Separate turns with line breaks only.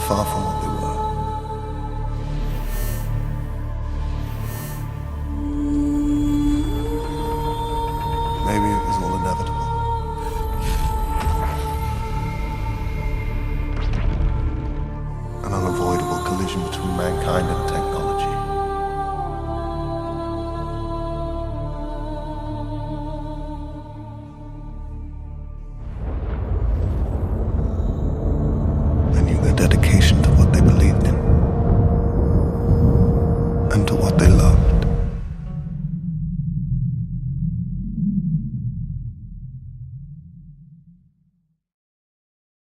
far from what they were. Maybe it was all inevitable.